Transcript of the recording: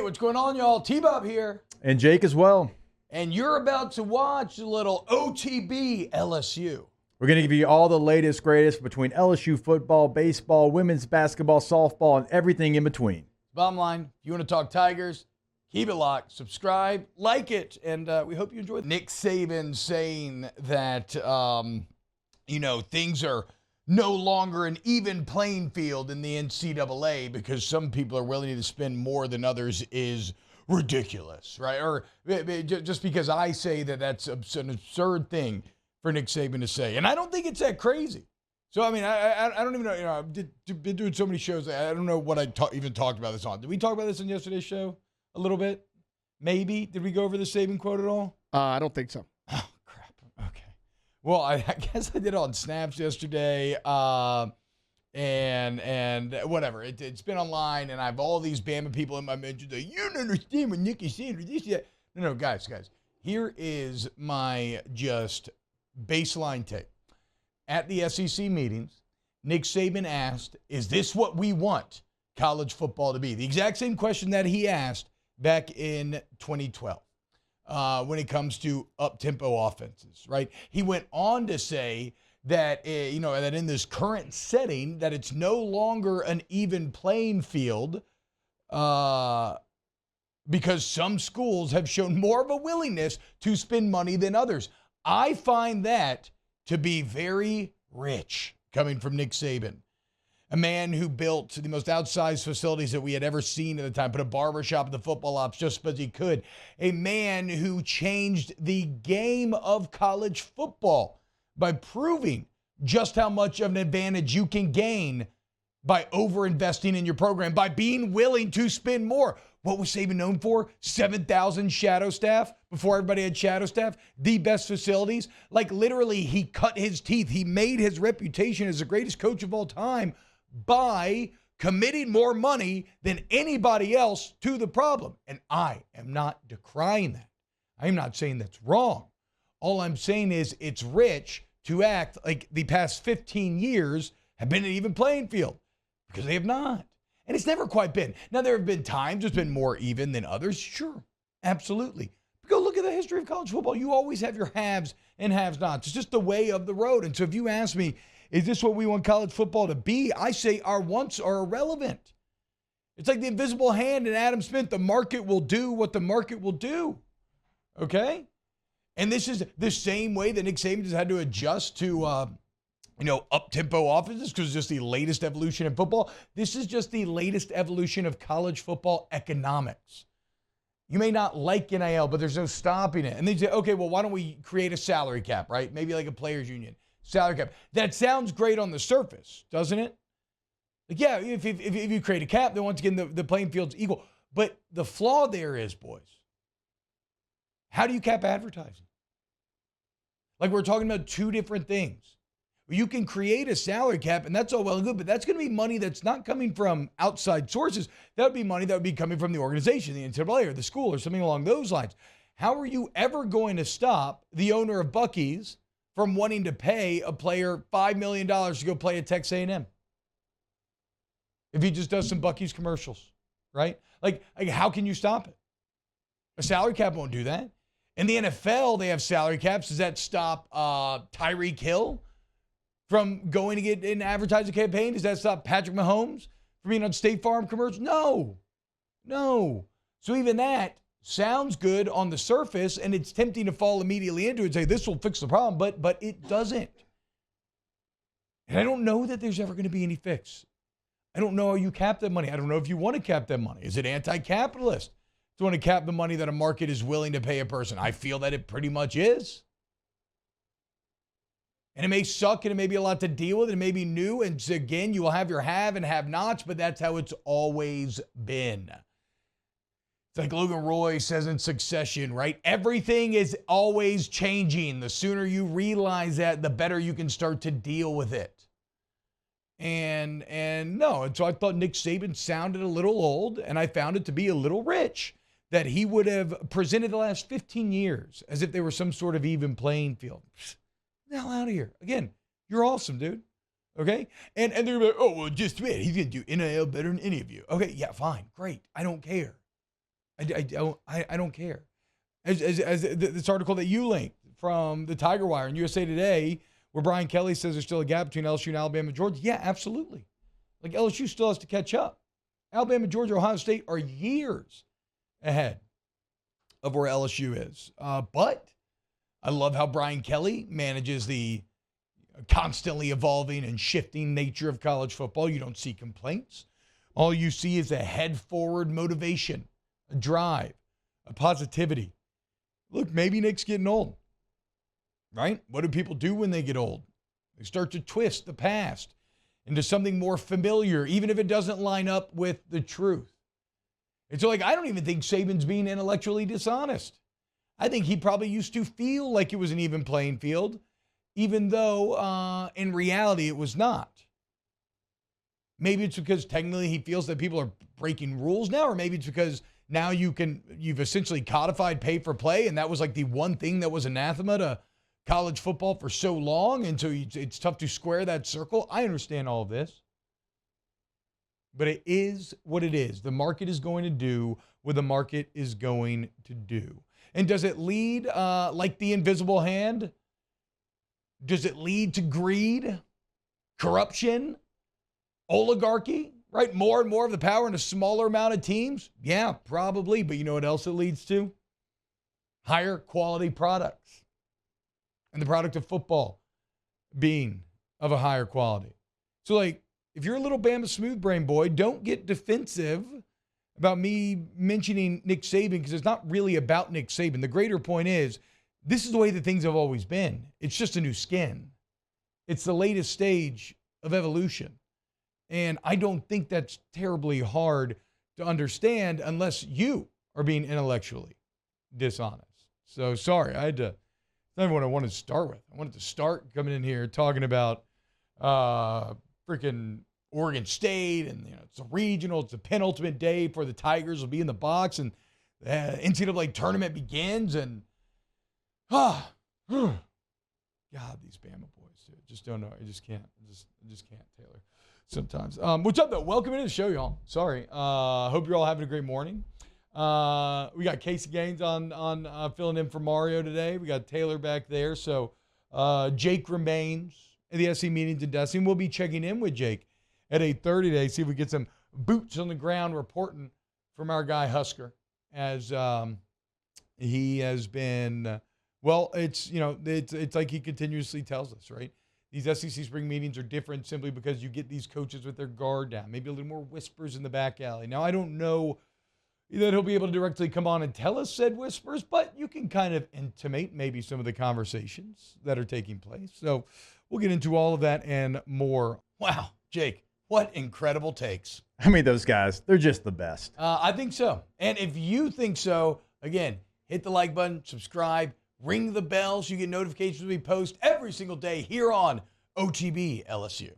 what's going on, y'all? T-Bob here. And Jake as well. And you're about to watch a little OTB LSU. We're going to give you all the latest, greatest between LSU football, baseball, women's basketball, softball, and everything in between. Bottom line, if you want to talk Tigers, keep it locked, subscribe, like it, and we hope you enjoy it. Nick Saban saying that, things are no longer an even playing field in the NCAA because some people are willing to spend more than others is ridiculous, right? Or just because I say that that's an absurd thing for Nick Saban to say. And I don't think it's that crazy. So, I mean, I don't even know, I've been doing so many shows, I don't know what I even talked about this on. Did we talk about this on yesterday's show a little bit? Maybe. Did we go over the Saban quote at all? I don't think so. Oh, crap. Okay. Well, I guess I did it on Snaps yesterday, and whatever. It's been online, and I have all these Bama people in my mentions that you don't understand what Nick is saying. No, guys. Here is my just baseline take. At the SEC meetings, Nick Saban asked, is this what we want college football to be? The exact same question that he asked back in 2012. When it comes to up-tempo offenses, right? He went on to say that, that in this current setting, that it's no longer an even playing field because some schools have shown more of a willingness to spend money than others. I find that to be very rich coming from Nick Saban. A man who built the most outsized facilities that we had ever seen at the time, put a barbershop in the football ops just because he could. A man who changed the game of college football by proving just how much of an advantage you can gain by over-investing in your program, by being willing to spend more. What was Saban known for? 7,000 shadow staff before everybody had shadow staff. The best facilities. Like literally, he cut his teeth. He made his reputation as the greatest coach of all time by committing more money than anybody else to the problem. And I am not decrying that. I am not saying that's wrong. All I'm saying is it's rich to act like the past 15 years have been an even playing field, because they have not. And it's never quite been. Now, there have been times it's been more even than others. Sure, absolutely. But go look at the history of college football. You always have your haves and have-nots. It's just the way of the road. And so if you ask me, is this what we want college football to be? I say our wants are irrelevant. It's like the invisible hand in Adam Smith. The market will do what the market will do. Okay? And this is the same way that Nick Saban has had to adjust to, up-tempo offenses because it's just the latest evolution in football. This is just the latest evolution of college football economics. You may not like NIL, but there's no stopping it. And they say, okay, well, why don't we create a salary cap, right? Maybe like a players union. Salary cap. That sounds great on the surface, doesn't it? Like, yeah, if you create a cap, then once again, the playing field's equal. But the flaw there is, boys, how do you cap advertising? Like, we're talking about two different things. You can create a salary cap, and that's all well and good, but that's going to be money that's not coming from outside sources. That would be money that would be coming from the organization, the NCAA or the school or something along those lines. How are you ever going to stop the owner of Buc-ee's from wanting to pay a player $5 million to go play at Texas A&M? If he just does some Buc-ee's commercials, right? Like, how can you stop it? A salary cap won't do that. In the NFL, they have salary caps. Does that stop Tyreek Hill from going to get an advertising campaign? Does that stop Patrick Mahomes from being on State Farm commercials? No. So even that sounds good on the surface, and it's tempting to fall immediately into it and say, this will fix the problem, but it doesn't. And I don't know that there's ever going to be any fix. I don't know how you cap that money. I don't know if you want to cap that money. Is it anti-capitalist to want to cap the money that a market is willing to pay a person? I feel that it pretty much is. And it may suck, and it may be a lot to deal with, and it may be new, and again, you will have your have and have-nots, but that's how it's always been. It's like Logan Roy says in Succession, right? Everything is always changing. The sooner you realize that, the better you can start to deal with it. And so I thought Nick Saban sounded a little old, and I found it to be a little rich, that he would have presented the last 15 years as if they were some sort of even playing field. Get the hell out of here. Again, you're awesome, dude. Okay? And they're like, oh, well, just wait. He's going to do NIL better than any of you. Okay, yeah, fine. Great. I don't care. I don't care. As this article that you linked from the Tiger Wire and USA Today, where Brian Kelly says there's still a gap between LSU and Alabama and Georgia. Yeah, absolutely. Like LSU still has to catch up. Alabama, Georgia, Ohio State are years ahead of where LSU is. But I love how Brian Kelly manages the constantly evolving and shifting nature of college football. You don't see complaints. All you see is a head-forward motivation, a drive, a positivity. Look, maybe Nick's getting old, right? What do people do when they get old? They start to twist the past into something more familiar, even if it doesn't line up with the truth. And so, I don't even think Saban's being intellectually dishonest. I think he probably used to feel like it was an even playing field, even though in reality it was not. Maybe it's because technically he feels that people are breaking rules now, or maybe it's because now you've essentially codified pay for play, and that was like the one thing that was anathema to college football for so long, and so it's tough to square that circle. I understand all of this. But it is what it is. The market is going to do what the market is going to do. And does it lead like the invisible hand? Does it lead to greed, corruption, oligarchy, right? More and more of the power in a smaller amount of teams? Yeah, probably. But you know what else it leads to? Higher quality products. And the product of football being of a higher quality. So, if you're a little Bama smooth brain boy, don't get defensive about me mentioning Nick Saban, because it's not really about Nick Saban. The greater point is, this is the way that things have always been. It's just a new skin. It's the latest stage of evolution. And I don't think that's terribly hard to understand unless you are being intellectually dishonest. So sorry, that's not even what I wanted to start with. I wanted to start coming in here talking about freaking Oregon State, and it's a regional, it's a penultimate day for the Tigers will be in the box, and the NCAA tournament begins, and God, these Bama boys, dude, just don't know. I just can't, Taylor. Sometimes. What's up though? Welcome into the show, y'all. Sorry. Hope you're all having a great morning. We got Casey Gaines on filling in for Mario today. We got Taylor back there. So Jake remains at the SC meetings in Destiny. We'll be checking in with Jake at 8:30 today, see if we get some boots on the ground reporting from our guy Hester, as he has been. Well, it's like he continuously tells us, right? These SEC spring meetings are different simply because you get these coaches with their guard down, maybe a little more whispers in the back alley. Now, I don't know that he'll be able to directly come on and tell us said whispers, but you can kind of intimate maybe some of the conversations that are taking place. So we'll get into all of that and more. Wow, Jake, what incredible takes. I mean, those guys, they're just the best. I think so. And if you think so, again, hit the like button, subscribe, ring the bell so you get notifications when we post every single day here on OTB LSU.